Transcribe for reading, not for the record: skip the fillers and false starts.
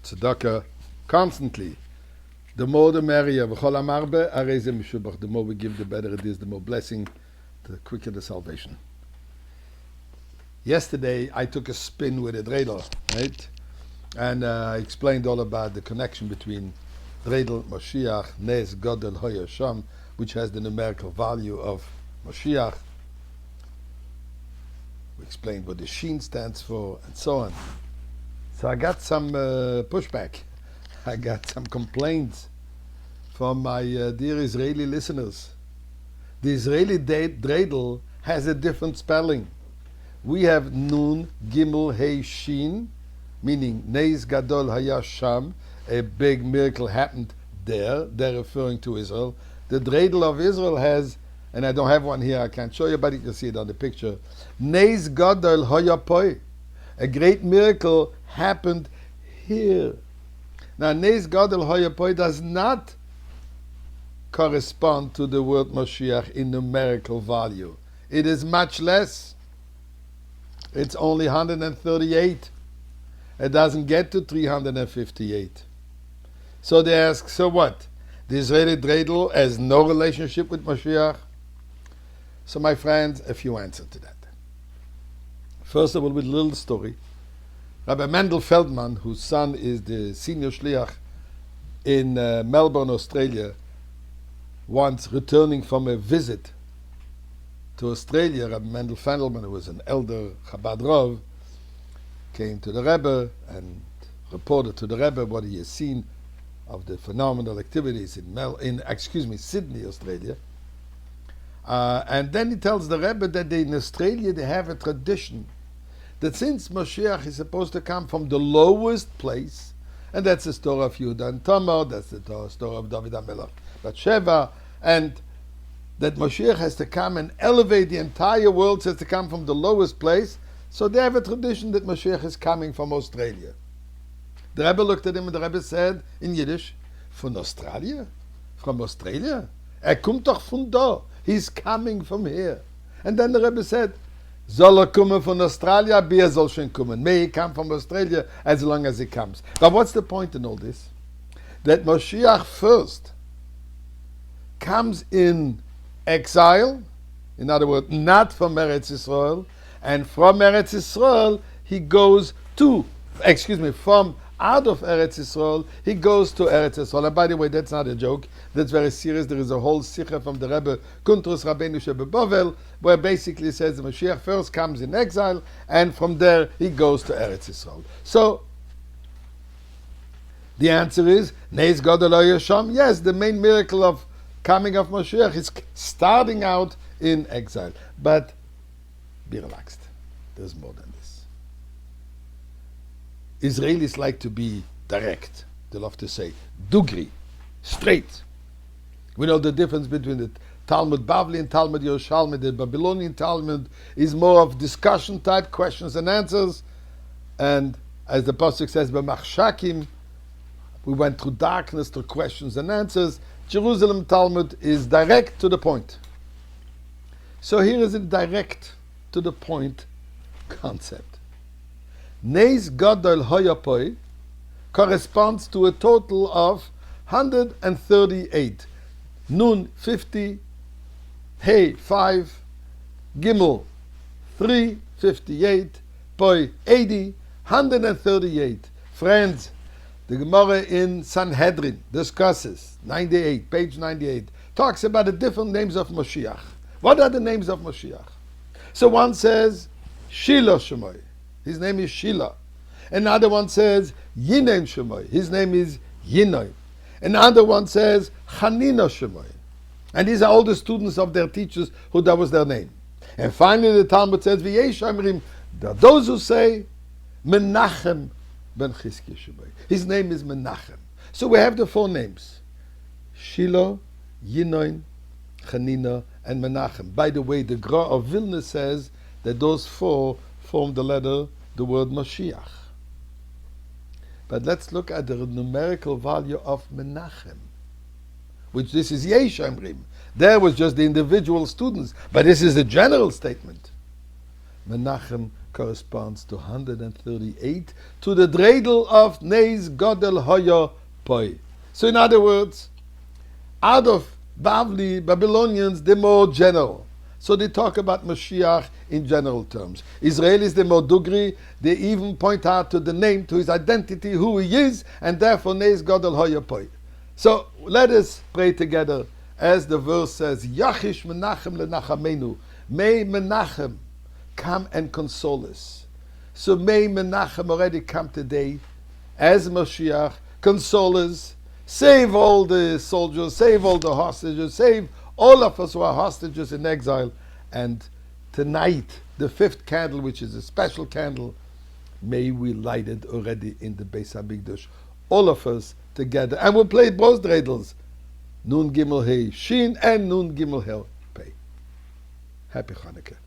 Tzedakah constantly. The more the merrier. The more we give, the better it is. The more blessing, the quicker the salvation. Yesterday, I took a spin with a dreidel, right? And I explained all about the connection between dreidel, Moshiach, Nes, Godel, Hoya, Sham, which has the numerical value of Moshiach. We explained what the Sheen stands for, and so on. So I got some pushback. I got some complaints from my dear Israeli listeners. The Israeli dreidel has a different spelling. We have Nun, Gimel, Hey, Shin, meaning Neis Gadol Haya Sham, a big miracle happened there. They're referring to Israel. The dreidel of Israel has, and I don't have one here, I can't show you, but you can see it on the picture. Neis Gadol Haya Poi. A great miracle happened here. Now, Neis Gadol Haya Poi does not correspond to the word Mashiach in numerical value. It is much less. It's only 138. It doesn't get to 358. So they ask, so what? The Israeli dreidel has no relationship with Mashiach? So my friends, a few answers to that. First of all, with a little story. Rabbi Mendel Feldman, whose son is the senior shliach in Melbourne, Australia, once returning from a visit to Australia, Rabbi Mendel Feldman, who was an elder Chabad Rav, came to the Rebbe and reported to the Rebbe what he has seen of the phenomenal activities in Sydney, Australia. And then he tells the Rebbe that in Australia they have a tradition that since Mashiach is supposed to come from the lowest place, and that's the story of Yehuda and Tamar, that's the story of David HaMelech, Bathsheba, and that Mashiach has to come and elevate the entire world, so has to come from the lowest place. So they have a tradition that Mashiach is coming from Australia. The Rebbe looked at him and the Rebbe said in Yiddish, "Von Australia? From Australia? Kommt doch von da. He's coming from here." And then the Rebbe said, "Soll kommen von Australia, soll schon kommen. May he come from Australia as long as he comes." But what's the point in all this? That Mashiach first comes in exile, in other words, not from Eretz Yisrael, and from Eretz Yisrael he goes to, from out of Eretz Yisrael, he goes to Eretz Yisrael. And by the way, that's not a joke. That's very serious. There is a whole sikha from the Rebbe, Kuntrus Rabbeinu Shebebovel, where basically says the Mashiach first comes in exile, and from there he goes to Eretz Yisrael. So, the answer is, Neis Gadol Haya Sham. Yes, the main miracle of coming of Mashiach is starting out in exile. But be relaxed. There's more than this. Israelis like to be direct. They love to say, dugri, straight. We know the difference between the Talmud Bavli and Talmud Yerushalmi. The Babylonian Talmud is more of discussion type, questions and answers. And as the Pasuk says, B'machshakim, we went through darkness, through questions and answers. Jerusalem Talmud is direct to the point. So here is a direct to the point concept. Neis Gadol Haya Poi corresponds to a total of 138. Nun 50, Hey 5, Gimel 3, 58, Poi 80, 138. Friends, the Gemara in Sanhedrin discusses, page 98, talks about the different names of Mashiach. What are the names of Mashiach? So one says, Shiloh Shemoy. His name is Shiloh. Another one says, Yinen Shemoy. His name is Yinoy. Another one says, Chanina Shemoy. And these are all the students of their teachers who that was their name. And finally the Talmud says, V'yesh Amrim, there are those who say, Menachem ben Chizkiah Shemoy. His name is Menachem. So we have the four names. Shiloh, Yinoy, Chanina, and Menachem. By the way, the Gra of Vilna says that those four form the word Mashiach. But let's look at the numerical value of Menachem, which this is Yesh Amrim. There was just the individual students, but this is a general statement. Menachem corresponds to 138, to the dreidel of Neis Godel Hoya Poi. So in other words, out of Bavli, Babylonians, they're more general. So they talk about Mashiach in general terms. Israelis, they're more Dugri. They even point out to the name, to his identity, who he is, and therefore Neis Godel Hoya Poi. So let us pray together as the verse says, Yachish Menachem lenachamenu. May Menachem come and console us. So may Menachem already come today as Mashiach, console us, save all the soldiers, save all the hostages, save all of us who are hostages in exile. And tonight, the fifth candle, which is a special candle, may we light it already in the Beis HaMikdash. All of us together. And we'll play both dreidels. Nun Gimel Hey Shin and Nun Gimel Hel Pei. Happy Hanukkah.